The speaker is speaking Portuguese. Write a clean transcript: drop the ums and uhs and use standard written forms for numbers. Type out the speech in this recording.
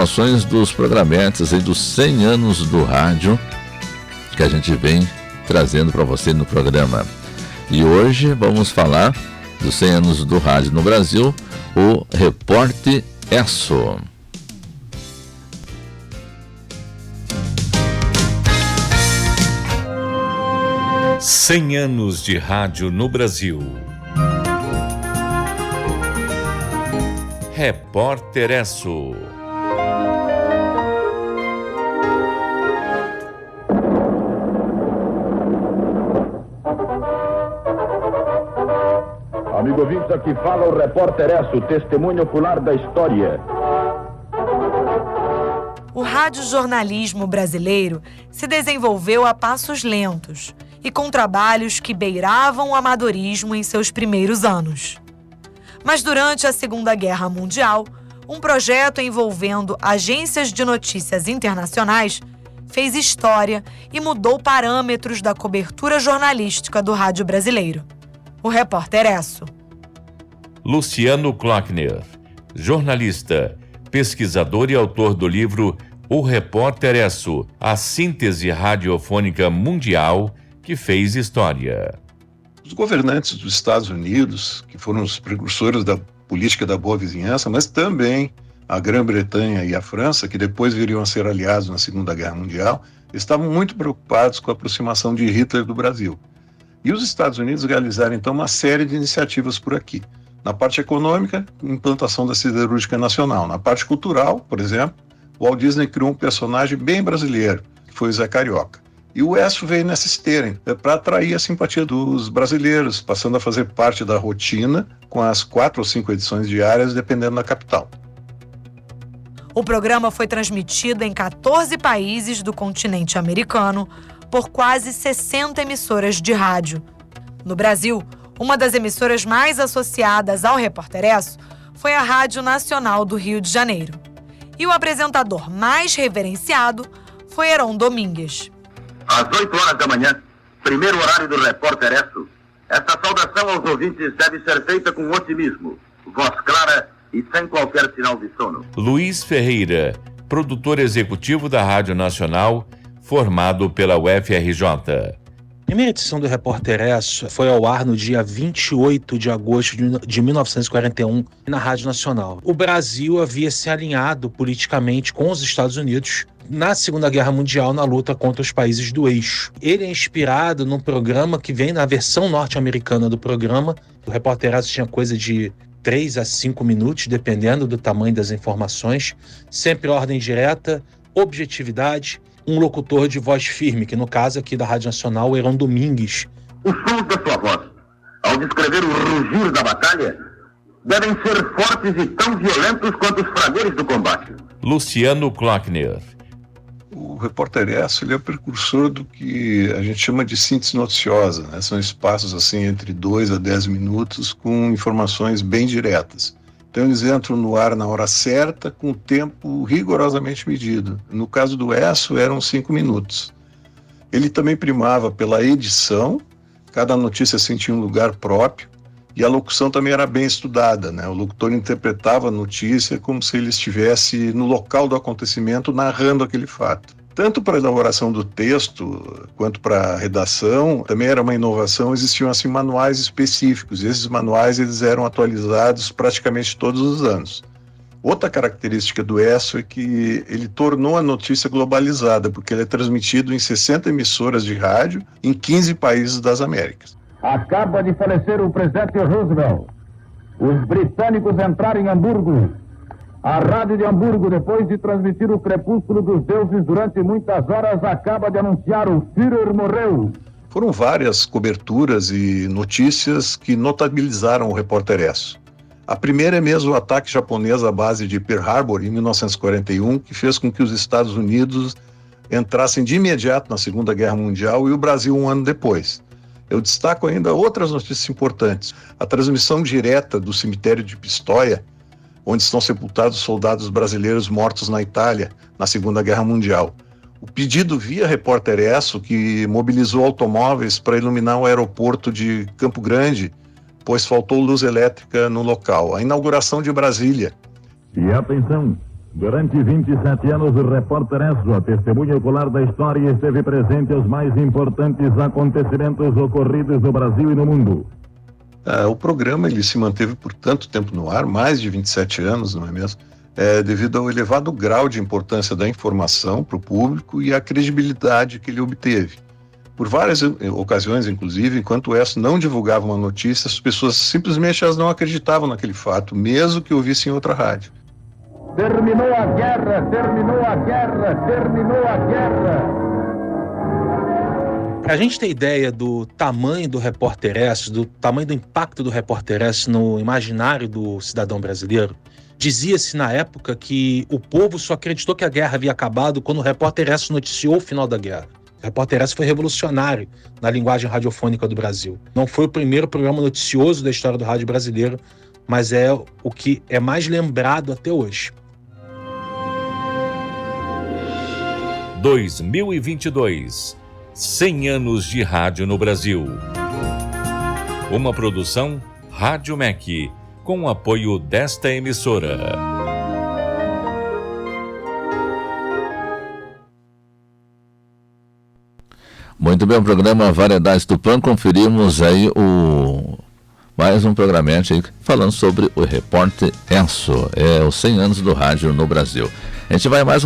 Ações dos programetes aí dos 100 anos do rádio que a gente vem trazendo para você no programa. E hoje vamos falar dos 100 anos do rádio no Brasil, o Repórter ESSO. Cem anos de rádio no Brasil. Repórter ESSO. Amigo ouvinte, aqui fala o Repórter ESSO, testemunho ocular da história. O radiojornalismo brasileiro se desenvolveu a passos lentos e com trabalhos que beiravam o amadorismo em seus primeiros anos. Mas durante a Segunda Guerra Mundial, um projeto envolvendo agências de notícias internacionais fez história e mudou parâmetros da cobertura jornalística do rádio brasileiro. O Repórter ESSO. Luciano Klockner, jornalista, pesquisador e autor do livro O Repórter ESSO, a síntese radiofônica mundial que fez história. Os governantes dos Estados Unidos, que foram os precursores da política da boa vizinhança, mas também a Grã-Bretanha e a França, que depois viriam a ser aliados na Segunda Guerra Mundial, estavam muito preocupados com a aproximação de Hitler do Brasil. E os Estados Unidos realizaram, então, uma série de iniciativas por aqui. Na parte econômica, implantação da siderúrgica nacional. Na parte cultural, por exemplo, o Walt Disney criou um personagem bem brasileiro, que foi o Zé Carioca. E o ESSO veio nessa esteira, para atrair a simpatia dos brasileiros, passando a fazer parte da rotina, com as 4 ou 5 edições diárias, dependendo da capital. O programa foi transmitido em 14 países do continente americano, por quase 60 emissoras de rádio. No Brasil, uma das emissoras mais associadas ao Repórter ESSO foi a Rádio Nacional do Rio de Janeiro. E o apresentador mais reverenciado foi Heron Domingues. Às 8 horas da manhã, primeiro horário do Repórter ESSO, esta saudação aos ouvintes deve ser feita com otimismo, voz clara e sem qualquer sinal de sono. Luiz Ferreira, produtor executivo da Rádio Nacional, formado pela UFRJ. A primeira edição do Repórter ESSO foi ao ar no dia 28 de agosto de 1941, na Rádio Nacional. O Brasil havia se alinhado politicamente com os Estados Unidos na Segunda Guerra Mundial, na luta contra os países do eixo. Ele é inspirado num programa que vem na versão norte-americana do programa. O Repórter ESSO tinha coisa de 3 a 5 minutos, dependendo do tamanho das informações. Sempre ordem direta, objetividade, um locutor de voz firme, que no caso aqui da Rádio Nacional, Heron Domingues. Os sons da sua voz, ao descrever o rugir da batalha, devem ser fortes e tão violentos quanto os fragores do combate. Luciano Klockner. O Repórter ESSO, ele é o precursor do que a gente chama de síntese noticiosa, né? São espaços assim entre 2 a 10 minutos com informações bem diretas. Então eles entram no ar na hora certa, com o tempo rigorosamente medido. No caso do ESSO, eram 5 minutos. Ele também primava pela edição, cada notícia sentia um lugar próprio, e a locução também era bem estudada, né? O locutor interpretava a notícia como se ele estivesse no local do acontecimento narrando aquele fato. Tanto para a elaboração do texto quanto para a redação, também era uma inovação, existiam assim manuais específicos, e esses manuais eles eram atualizados praticamente todos os anos. Outra característica do ESSO é que ele tornou a notícia globalizada, porque ele é transmitido em 60 emissoras de rádio em 15 países das Américas. Acaba de falecer o presidente Roosevelt. Os britânicos entraram em Hamburgo. A Rádio de Hamburgo, depois de transmitir o crepúsculo dos deuses durante muitas horas, acaba de anunciar o Führer morreu. Foram várias coberturas e notícias que notabilizaram o Repórter ESSO. A primeira é mesmo o ataque japonês à base de Pearl Harbor, em 1941, que fez com que os Estados Unidos entrassem de imediato na Segunda Guerra Mundial e o Brasil um ano depois. Eu destaco ainda outras notícias importantes. A transmissão direta do cemitério de Pistoia, onde estão sepultados soldados brasileiros mortos na Itália, na Segunda Guerra Mundial. O pedido via Repórter ESSO, que mobilizou automóveis para iluminar o aeroporto de Campo Grande, pois faltou luz elétrica no local. A inauguração de Brasília. E atenção, Durante 27 anos, o repórter Esso, a testemunha ocular da história, esteve presente aos mais importantes acontecimentos ocorridos no Brasil e no mundo. O programa ele se manteve por tanto tempo no ar, mais de 27 anos, não é mesmo? Devido ao elevado grau de importância da informação para o público e a credibilidade que ele obteve. Por várias ocasiões, inclusive, enquanto o Esso não divulgava uma notícia, as pessoas simplesmente elas não acreditavam naquele fato, mesmo que ouvissem outra rádio. Terminou a guerra, terminou a guerra, terminou a guerra. Para a gente ter ideia do tamanho do Repórter Esso, do tamanho do impacto do Repórter Esso no imaginário do cidadão brasileiro, dizia-se na época que o povo só acreditou que a guerra havia acabado quando o Repórter Esso noticiou o final da guerra. O Repórter Esso foi revolucionário na linguagem radiofônica do Brasil. Não foi o primeiro programa noticioso da história do rádio brasileiro, mas é o que é mais lembrado até hoje. 2022. 100 anos de rádio no Brasil. Uma produção Rádio MEC, com o apoio desta emissora. Muito bem, o programa Variedades do Pan, conferimos aí mais um programete aí falando sobre o Repórter Esso, os 100 anos do rádio no Brasil. A gente vai mais